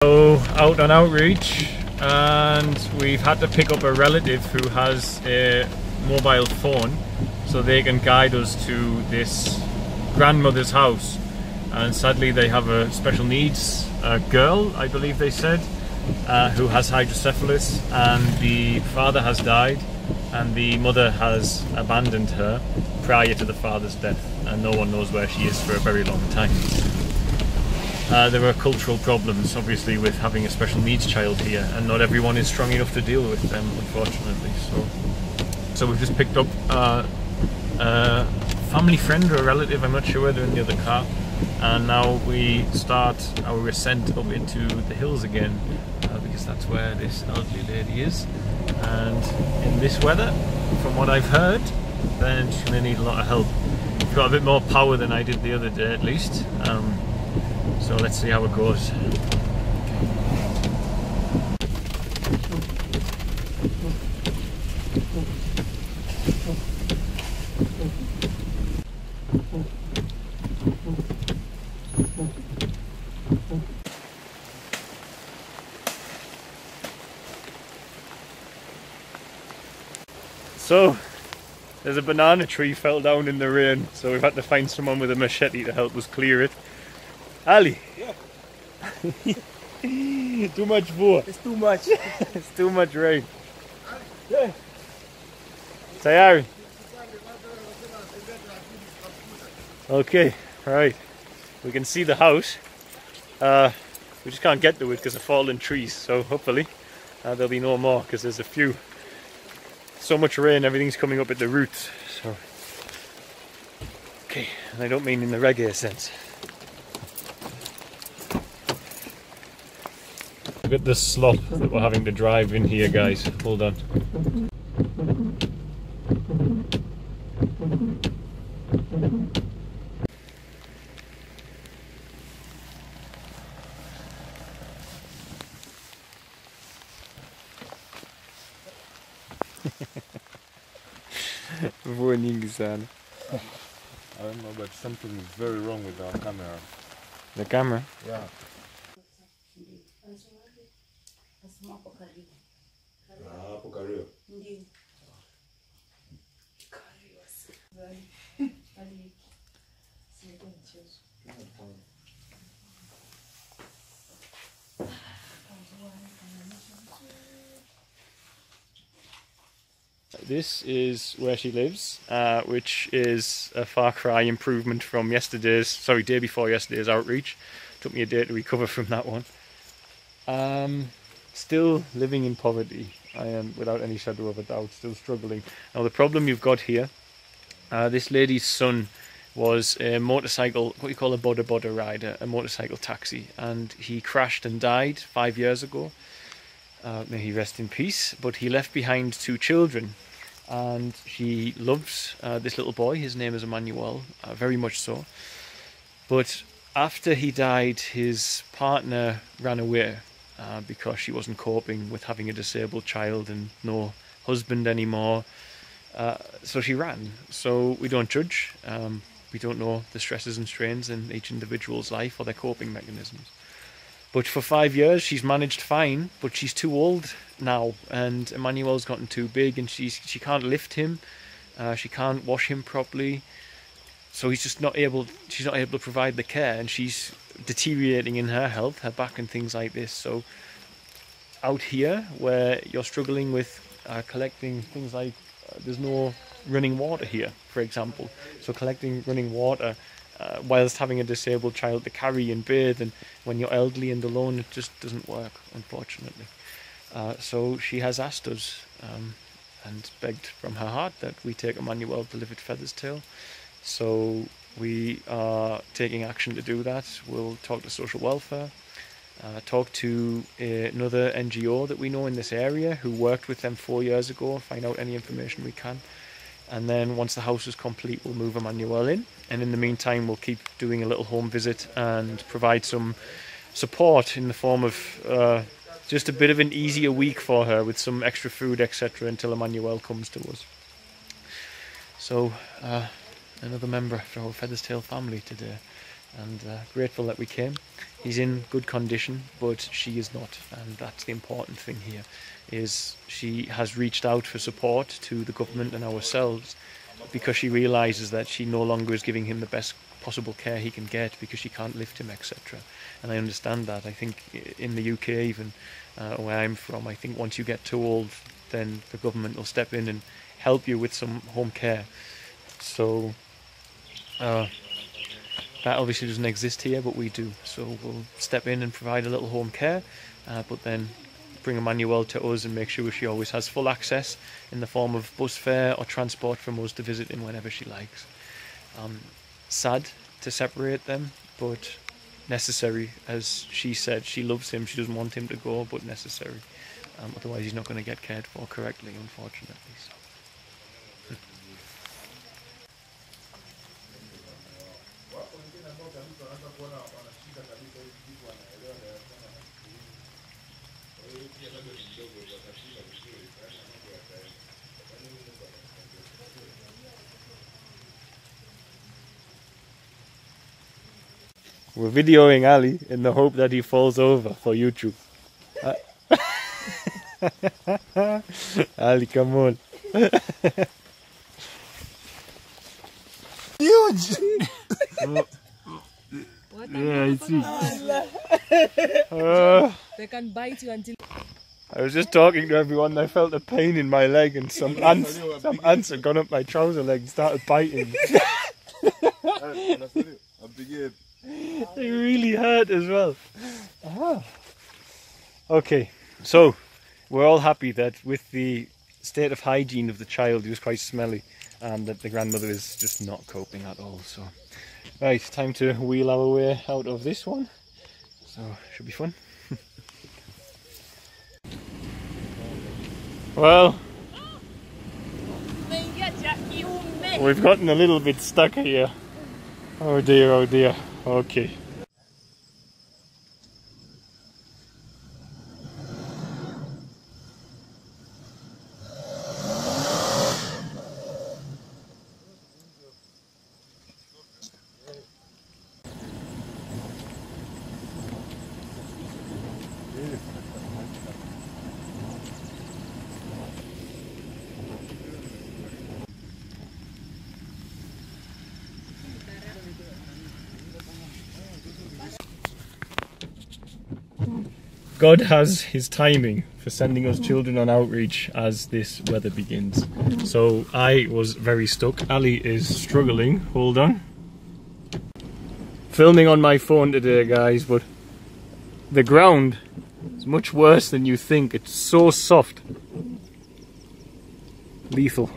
So out on outreach, and we've had to pick up a relative who has a mobile phone so they can guide us to this grandmother's house. And sadly they have a special needs girl, I believe they said, who has hydrocephalus, and the father has died and the mother has abandoned her prior to the father's death, and no one knows where she is for a very long time. There are cultural problems obviously with having a special needs child here, and not everyone is strong enough to deal with them, unfortunately. So we've just picked up a family friend or a relative, I'm not sure whether in the other car, and now we start our ascent up into the hills again, because that's where this elderly lady is. And in this weather, from what I've heard, then she's going to need a lot of help. I've got a bit more power than I did the other day at least. So let's see how it goes. So there's a banana tree fell down in the rain, so we've had to find someone with a machete to help us clear it. Ali. Yeah. Too much wood. It's too much. It's too much rain. Yeah. Tayari. Okay, right. We can see the house. We just can't get to it because of fallen trees, so hopefully there'll be no more, because there's a few. So much rain, everything's coming up at the roots. So, okay, and I don't mean in the reggae sense. Look at the slop that we're having to drive in here, guys. Hold on. I don't know, but something is very wrong with our camera. The camera? Yeah. This is where she lives, which is a far cry improvement from day before yesterday's outreach. Took me a day to recover from that one. Still living in poverty, I am, without any shadow of a doubt, still struggling. Now the problem you've got here, this lady's son was a motorcycle, what you call a boda rider, a motorcycle taxi, and he crashed and died 5 years ago. May he rest in peace. But he left behind 2 children, and she loves this little boy. His name is Emmanuel, very much so. But after he died, his partner ran away because she wasn't coping with having a disabled child and no husband anymore. So she ran. So we don't judge. We don't know the stresses and strains in each individual's life or their coping mechanisms. But for 5 years she's managed fine, but she's too old now, and Emmanuel's gotten too big, and she can't lift him, she can't wash him properly, so she's not able to provide the care, and she's deteriorating in her health, her back and things like this. So out here where you're struggling with collecting things like there's no running water here, for example, so collecting running water whilst having a disabled child to carry and bathe, and when you're elderly and alone, it just doesn't work, unfortunately. So she has asked us and begged from her heart that we take Emmanuel to live at Feather's Tail. So we are taking action to do that. We'll talk to social welfare, talk to another NGO that we know in this area who worked with them 4 years ago, find out any information we can. And then once the house is complete, we'll move Emmanuel in. And in the meantime, we'll keep doing a little home visit and provide some support in the form of just a bit of an easier week for her with some extra food, etc., until Emmanuel comes to us. So another member of our Feather's Tail family today. and grateful that we came. He's in good condition, but she is not, and that's the important thing here, is she has reached out for support to the government and ourselves because she realises that she no longer is giving him the best possible care he can get because she can't lift him, etc. And I understand that. I think in the UK even, where I'm from, I think once you get too old, then the government will step in and help you with some home care. So that obviously doesn't exist here, but we do. So we'll step in and provide a little home care, but then bring Emmanuel to us and make sure she always has full access in the form of bus fare or transport from us to visit him whenever she likes. Sad to separate them, but necessary. As she said, she loves him, she doesn't want him to go, but necessary. Otherwise he's not going to get cared for correctly, unfortunately. So. We're videoing Ali in the hope that he falls over for YouTube. Ali, come on. Huge! Yeah, I see. They can bite you until... I was just talking to everyone and I felt a pain in my leg and some ants had gone up my trouser leg and started biting. They really hurt as well. Okay, so we're all happy that with the state of hygiene of the child, he was quite smelly, and that the grandmother is just not coping at all. So, right, time to wheel our way out of this one. So, should be fun. Well, we've gotten a little bit stuck here. Oh dear, oh dear. Okay. God has his timing for sending us children on outreach as this weather begins. So I was very stuck. Ali is struggling. Hold on. Filming on my phone today, guys, but the ground is much worse than you think. It's so soft. Lethal.